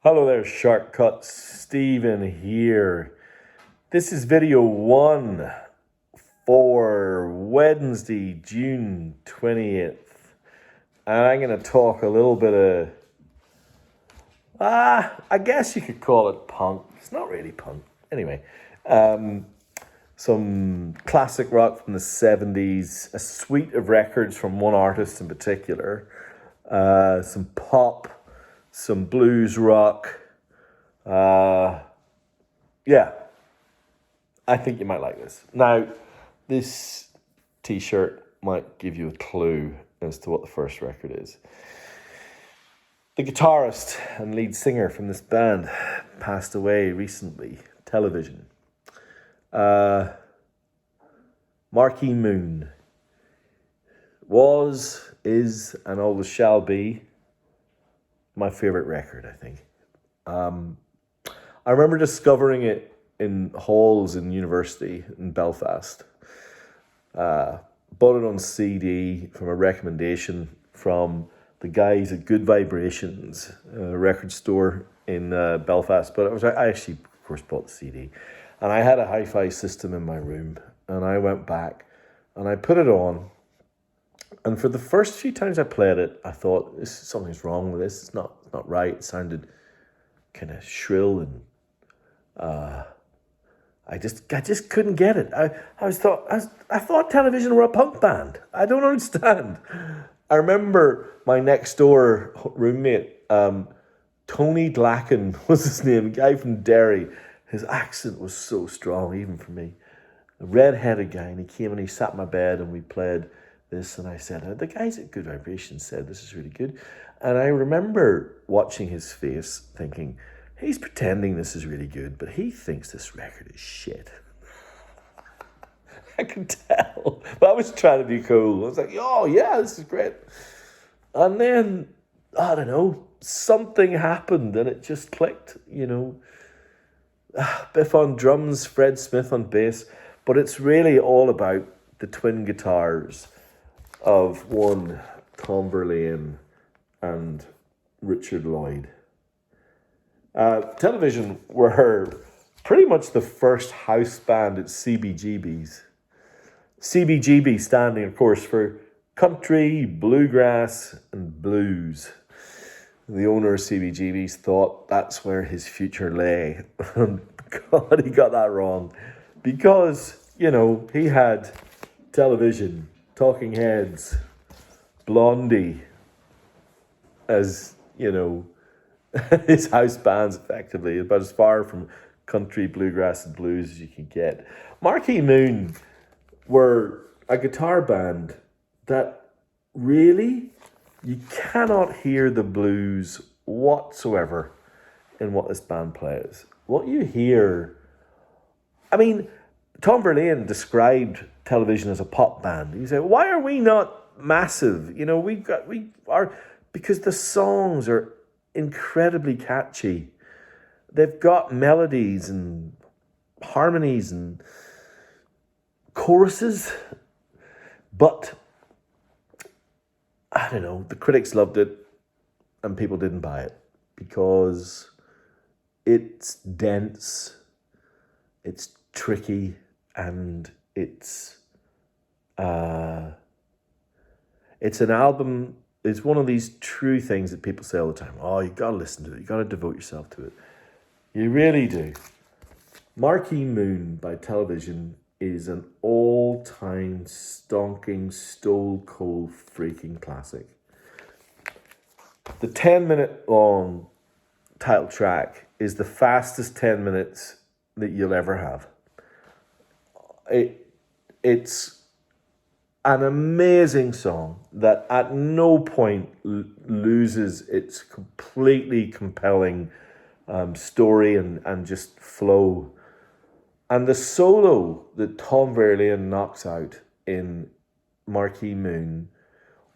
Hello there, Shortcut Steven here. This is video one for Wednesday, June 20th. And I'm going to talk a little bit of, I guess you could call it punk. It's not really punk. Anyway, some classic rock from the 70s, a suite of records from one artist in particular, some pop, some blues rock. Yeah, I think you might like this. Now, this t-shirt might give you a clue as to what the first record is. The guitarist and lead singer from this band passed away recently. Television. Marquee Moon was, is, and always shall be my favorite record, I think. I remember discovering it in halls in university in Belfast. Bought it on CD from a recommendation from the guys at Good Vibrations, a record store in Belfast. But I actually, of course, bought the CD. And I had a hi-fi system in my room. And I went back and I put it on. And for the first few times I played it, I thought, something's wrong with this. It's not right. It sounded kind of shrill and I just couldn't get it. I thought Television were a punk band. I don't understand. I remember my next door roommate, Tony Glacken was his name, a guy from Derry. His accent was so strong, even for me. A red-headed guy, and he came and he sat in my bed and we played this, and I said, the guys at Good Vibrations said this is really good. And I remember watching his face thinking, he's pretending this is really good, but he thinks this record is shit. I could tell. But I was trying to be cool. I was like, oh yeah, this is great. And then, I don't know, something happened and it just clicked, Biff on drums, Fred Smith on bass. But it's really all about the twin guitars of one Tom Verlaine and Richard Lloyd. Television were pretty much the first house band at CBGB's. CBGB standing, of course, for country, bluegrass, and blues. The owner of CBGB's thought that's where his future lay. God, he got that wrong. Because, he had Television, Talking Heads, Blondie as, his house bands, effectively, about as far from country, bluegrass, and blues as you can get. Marquee Moon were a guitar band that really, you cannot hear the blues whatsoever in what this band plays. What you hear, Tom Verlaine described Television as a pop band. He said, why are we not massive? We are, because the songs are incredibly catchy. They've got melodies and harmonies and choruses, but I don't know, the critics loved it and people didn't buy it because it's dense, it's tricky, and it's an album. It's one of these true things that people say all the time. Oh, you got to listen to it. You got to devote yourself to it. You really do. Marquee Moon by Television is an all-time stonking, stone-cold freaking classic. The 10-minute long title track is the fastest 10 minutes that you'll ever have. It's an amazing song that at no point loses its completely compelling story and just flow. And the solo that Tom Verlaine knocks out in Marquee Moon,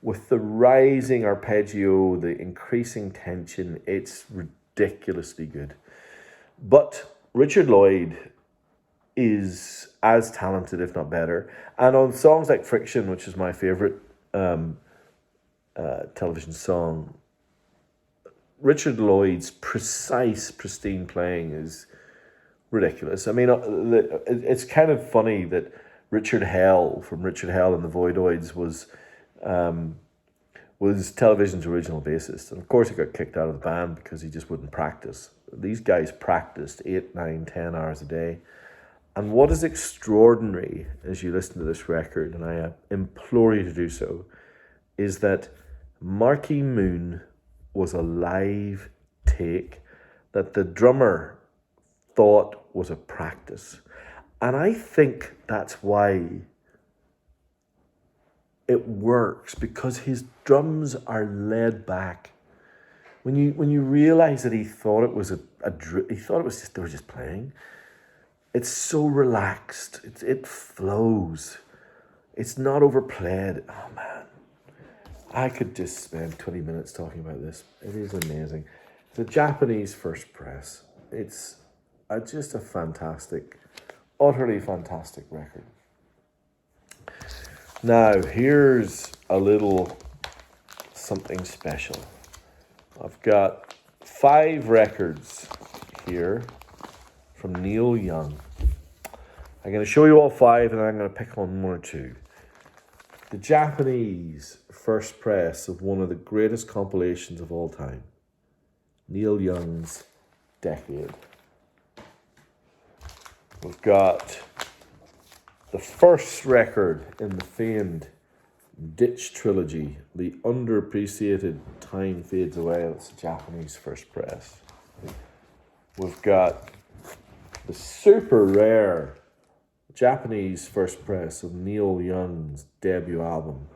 with the rising arpeggio, the increasing tension, it's ridiculously good. But Richard Lloyd is as talented, if not better. And on songs like Friction, which is my favorite Television song, Richard Lloyd's precise, pristine playing is ridiculous. I mean, it's kind of funny that Richard Hell from Richard Hell and the Voidoids was television's original bassist. And of course he got kicked out of the band because he just wouldn't practice. These guys practiced 8, 9, 10 hours a day. And what is extraordinary as you listen to this record, and I implore you to do so, is that Marquee Moon was a live take that the drummer thought was a practice. And I think that's why it works, because his drums are laid back. When you realize that he thought it was he thought it was just, they were just playing. It's so relaxed. It flows. It's not overplayed. Oh man, I could just spend 20 minutes talking about this. It is amazing. It's a Japanese first press. It's just a fantastic, utterly fantastic record. Now, here's a little something special. I've got 5 records here from Neil Young. I'm going to show you all 5 and I'm going to pick on 1 or 2. The Japanese first press of one of the greatest compilations of all time. Neil Young's Decade. We've got the first record in the famed Ditch trilogy, the underappreciated Time Fades Away. That's a Japanese first press. We've got the super rare Japanese first press of Neil Young's debut album.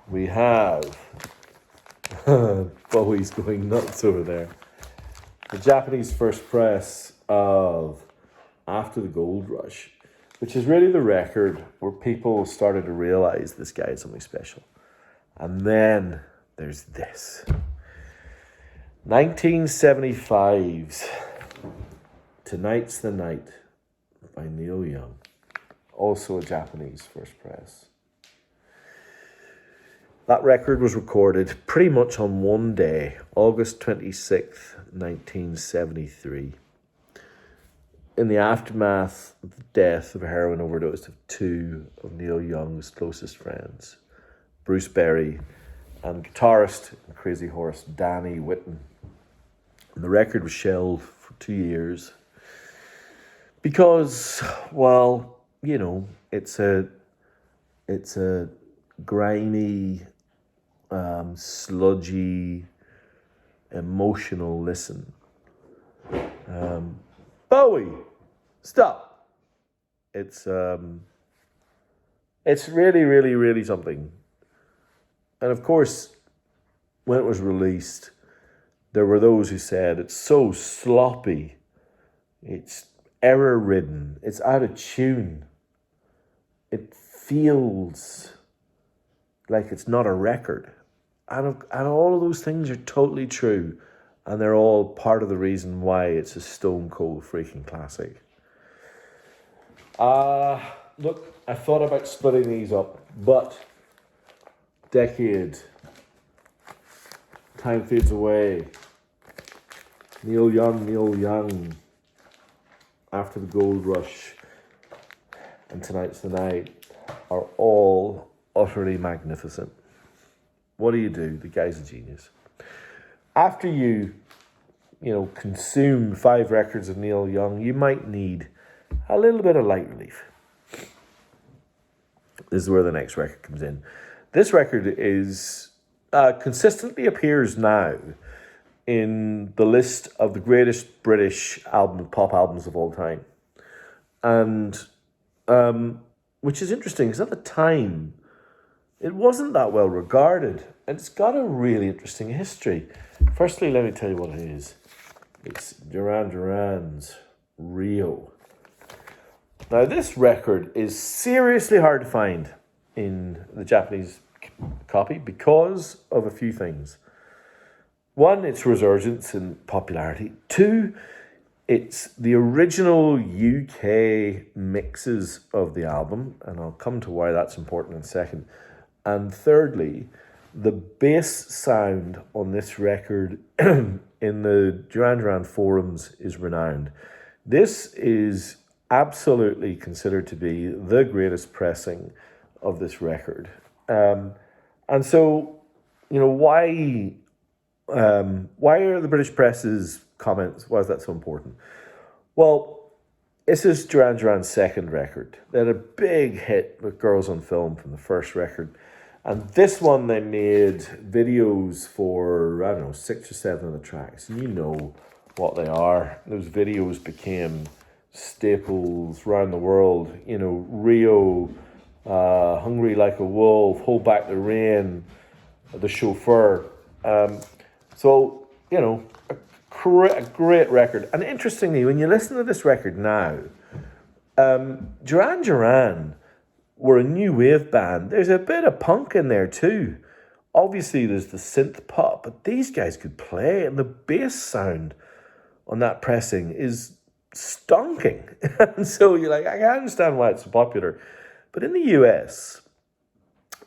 We have Bowie's going nuts over there. The Japanese first press of After the Gold Rush, which is really the record where people started to realize this guy is something special. And then there's this. 1975's Tonight's the Night by Neil Young. Also a Japanese first press. That record was recorded pretty much on one day, August 26th, 1973. In the aftermath of the death of a heroin overdose of 2 of Neil Young's closest friends, Bruce Berry and guitarist and Crazy Horse Danny Whitten. And the record was shelved for 2 years because, well, you know, it's a grimy, sludgy, emotional listen. Bowie, stop. It's really, really, really something. And of course, when it was released, there were those who said it's so sloppy, it's error-ridden, it's out of tune. It feels like it's not a record. And all of those things are totally true. And they're all part of the reason why it's a stone cold freaking classic. Look, I thought about splitting these up, but Decade, Time Fades Away, Neil Young, After the Gold Rush, and Tonight's the Night are all utterly magnificent. What do? The guy's a genius. After you consume 5 records of Neil Young, you might need a little bit of light relief. This is where the next record comes in. This record is consistently appears now in the list of the greatest British pop albums of all time. And which is interesting, because at the time, it wasn't that well regarded. And it's got a really interesting history. Firstly, let me tell you what it is. It's Duran Duran's Rio. Now, this record is seriously hard to find in the Japanese copy because of a few things. 1, its resurgence in popularity. 2, it's the original UK mixes of the album, and I'll come to why that's important in a second. And thirdly, the bass sound on this record in the Duran Duran forums is renowned. This is absolutely considered to be the greatest pressing of this record. And so, why are the British press's comments, why is that so important? Well, this is Duran Duran's second record. They had a big hit with Girls on Film from the first record. And this one they made videos for, 6 or 7 of the tracks. And you know what they are. Those videos became staples around the world. Rio, Hungry Like a Wolf, Hold Back the Rain, The Chauffeur. A great record. And interestingly, when you listen to this record now, Duran Duran were a new wave band. There's a bit of punk in there too. Obviously, there's the synth pop, but these guys could play, and the bass sound on that pressing is stonking. And so you're like, I can understand why it's so popular. But in the US,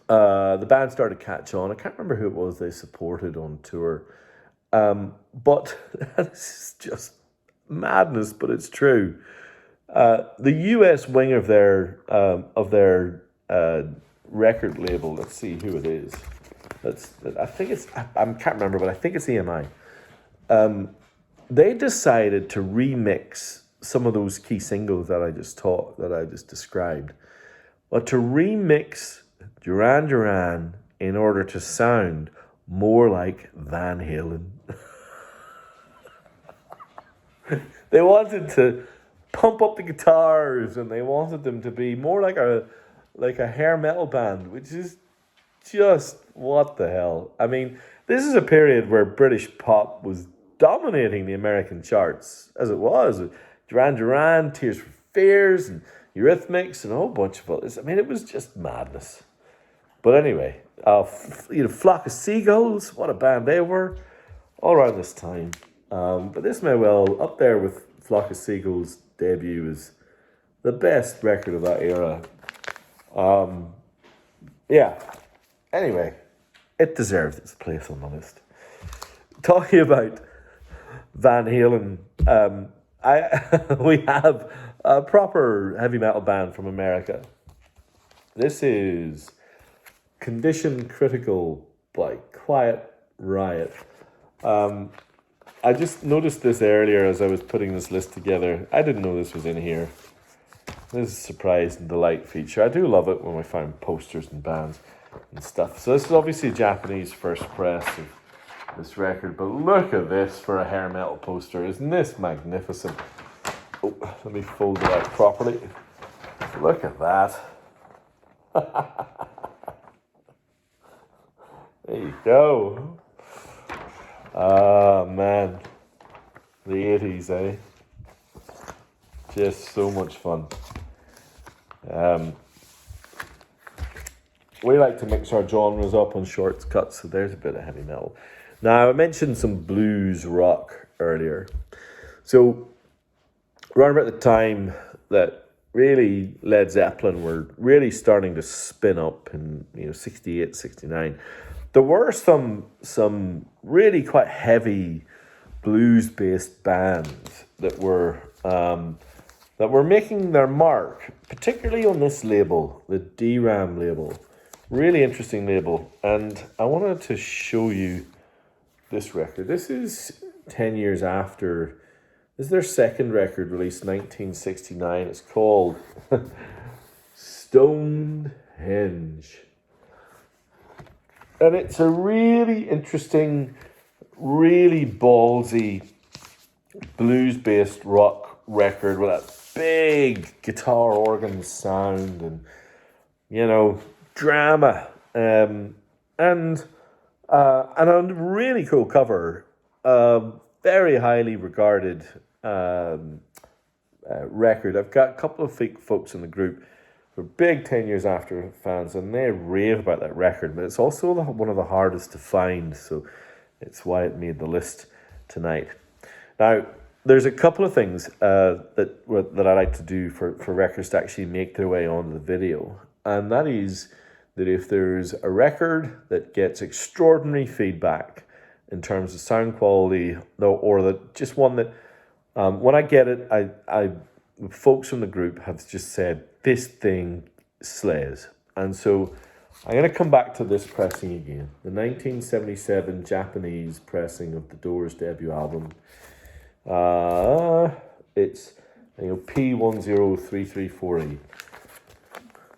the band started to catch on. I can't remember who it was they supported on tour. But this is just madness, but it's true. The US wing of their record label, let's see who it is. I can't remember, but I think it's EMI. They decided to remix some of those key singles that I just described, but to remix Duran Duran in order to sound more like Van Halen. They wanted to pump up the guitars, and they wanted them to be more like a hair metal band, which is just what the hell. I mean, this is a period where British pop was dominating the American charts, as it was. Duran Duran, Tears for Fears, and Eurythmics, and a whole bunch of others. I mean, it was just madness. But anyway, Flock of Seagulls, what a band they were, all around this time. But this may well, up there with Flock of Seagulls' debut, is the best record of that era. Anyway, it deserves its place on the list. Talking about Van Halen, we have a proper heavy metal band from America. This is Condition Critical by Quiet Riot. I just noticed this earlier as I was putting this list together. I didn't know this was in here. This is a surprise and delight feature. I do love it when we find posters and bands and stuff. So this is obviously a Japanese first press of this record, but look at this for a hair metal poster. Isn't this magnificent? Oh, let me fold it out properly. Look at that. There you go. Ah, man. The 80s, eh? Just so much fun. We like to mix our genres up on shortcuts, so there's a bit of heavy metal. Now, I mentioned some blues rock earlier. So, around about the time that really Led Zeppelin were really starting to spin up in 68, 69, there were some really quite heavy blues-based bands that were making their mark, particularly on this label, the DRAM label. Really interesting label. And I wanted to show you this record. This is 10 years after. This is their second record, released 1969. It's called Stonehenge. And it's a really interesting, really ballsy, blues-based rock record with that big guitar organ sound and, drama. And a really cool cover. Very highly regarded record. I've got a couple of folks in the group who are big 10 years after fans, and they rave about that record, but it's also one of the hardest to find, so it's why it made the list tonight. Now, there's a couple of things that I like to do for records to actually make their way onto the video, and that is that if there's a record that gets extraordinary feedback in terms of sound quality, or that just one that when I get it, I folks from the group have just said this thing slays, and so I'm going to come back to this pressing again, the 1977 Japanese pressing of the Doors' debut album. It's P103348.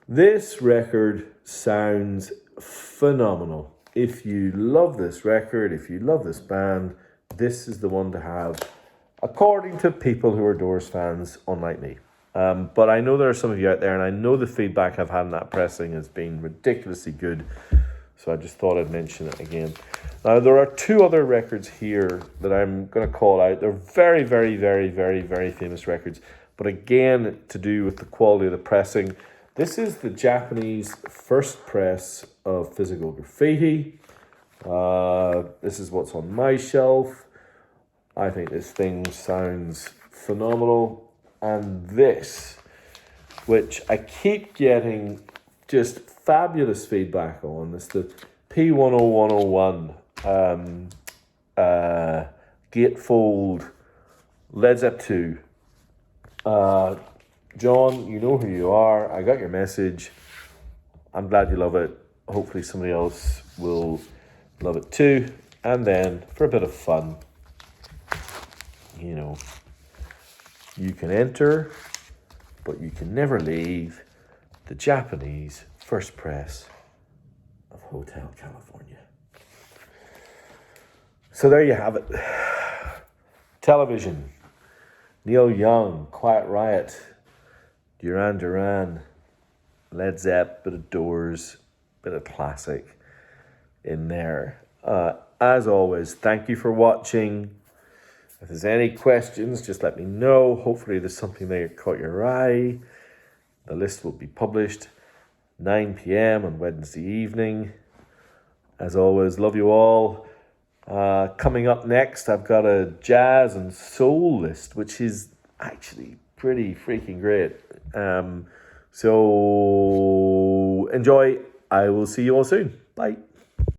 This record sounds phenomenal. If you love this record, if you love this band, this is the one to have, according to people who are Doors fans, unlike me. But I know there are some of you out there, and I know the feedback I've had in that pressing has been ridiculously good. So I just thought I'd mention it again. Now, there are two other records here that I'm going to call out. They're very, very, very, very, very famous records. But again, to do with the quality of the pressing. This is the Japanese first press of Physical Graffiti. This is what's on my shelf. I think this thing sounds phenomenal. And this, which I keep getting just fabulous feedback on, is the P10101 Gatefold Led Zepp 2. John, you know who you are. I got your message. I'm glad you love it. Hopefully somebody else will love it too. And then, for a bit of fun, you can enter, but you can never leave the Japanese first press of Hotel California. So there you have it. Television. Neil Young, Quiet Riot, Duran Duran, Led Zepp, bit of Doors, bit of classic in there. As always, thank you for watching. If there's any questions, just let me know. Hopefully there's something that caught your eye. The list will be published 9 p.m. on Wednesday evening. As always, love you all. Coming up next, I've got a jazz and soul list, which is actually pretty freaking great. So enjoy. I will see you all soon. Bye.